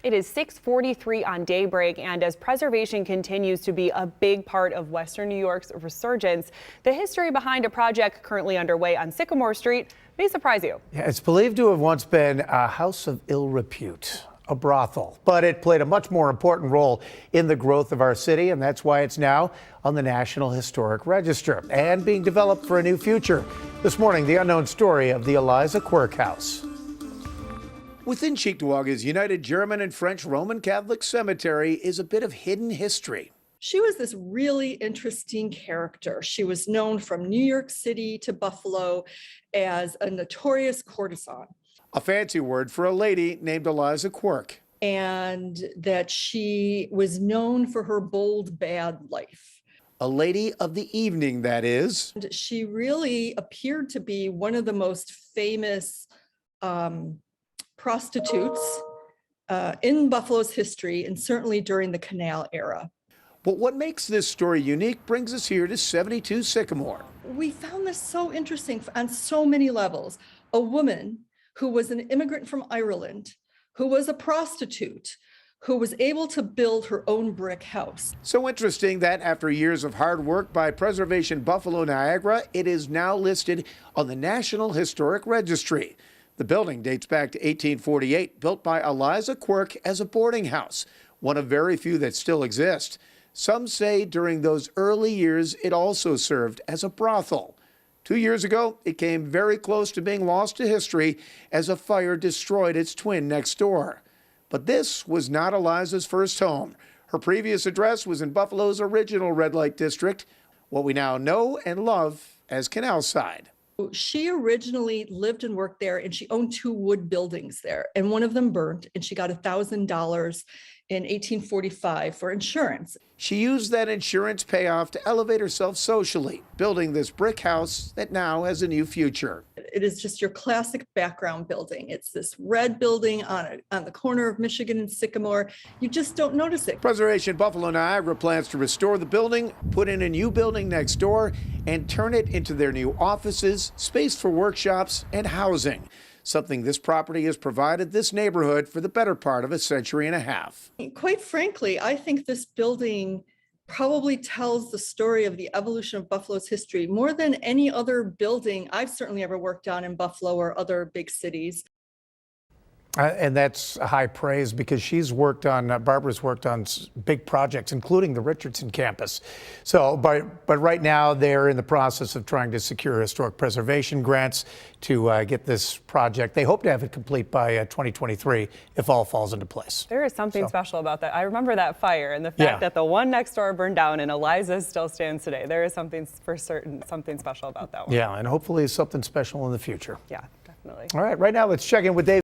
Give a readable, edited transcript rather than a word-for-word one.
It is 6:43 on daybreak, and as preservation continues to be a big part of Western New York's resurgence, the history behind a project currently underway on Sycamore Street may surprise you. Yeah, it's believed to have once been a house of ill repute, a brothel, but it played a much more important role in the growth of our city, and that's why it's now on the National Historic Register and being developed for a new future. This morning, the unknown story of the Eliza Quirk House. Within Cheektowaga's United German and French Roman Catholic Cemetery is a bit of hidden history. She was this really interesting character. She was known from New York City to Buffalo as a notorious courtesan. A fancy word for a lady named Eliza Quirk. And that she was known for her bold, bad life. A lady of the evening, that is. And she really appeared to be one of the most famous prostitutes in Buffalo's history, and certainly during the Canal era. But what makes this story unique brings us here to 72 Sycamore. We found this so interesting on so many levels. A woman who was an immigrant from Ireland, who was a prostitute, who was able to build her own brick house. So interesting that after years of hard work by Preservation Buffalo Niagara, it is now listed on the National Historic Registry. The building dates back to 1848, built by Eliza Quirk as a boarding house, one of very few that still exist. Some say during those early years, it also served as a brothel. 2 years ago, it came very close to being lost to history as a fire destroyed its twin next door. But this was not Eliza's first home. Her previous address was in Buffalo's original red light district, what we now know and love as Canal Side. She originally lived and worked there, and she owned 2 wood buildings there, and one of them burnt, and she got $1,000 in 1845 for insurance. She used that insurance payoff to elevate herself socially, building this brick house that now has a new future. It is just your classic background building. It's this red building on the corner of Michigan and Sycamore. You just don't notice it. Preservation Buffalo Niagara plans to restore the building, put in a new building next door, and turn it into their new offices, space for workshops, and housing. Something this property has provided this neighborhood for the better part of a century and a half. Quite frankly, I think this building probably tells the story of the evolution of Buffalo's history more than any other building I've certainly ever worked on in Buffalo or other big cities. And that's high praise because Barbara's worked on big projects, including the Richardson campus. So, but right now they're in the process of trying to secure historic preservation grants to get this project. They hope to have it complete by 2023 if all falls into place. There is something special about that. I remember that fire and the fact that the one next door burned down and Eliza still stands today. There is something for certain, something special about that one. Yeah, and hopefully something special in the future. Yeah, definitely. All right, right now let's check in with Dave.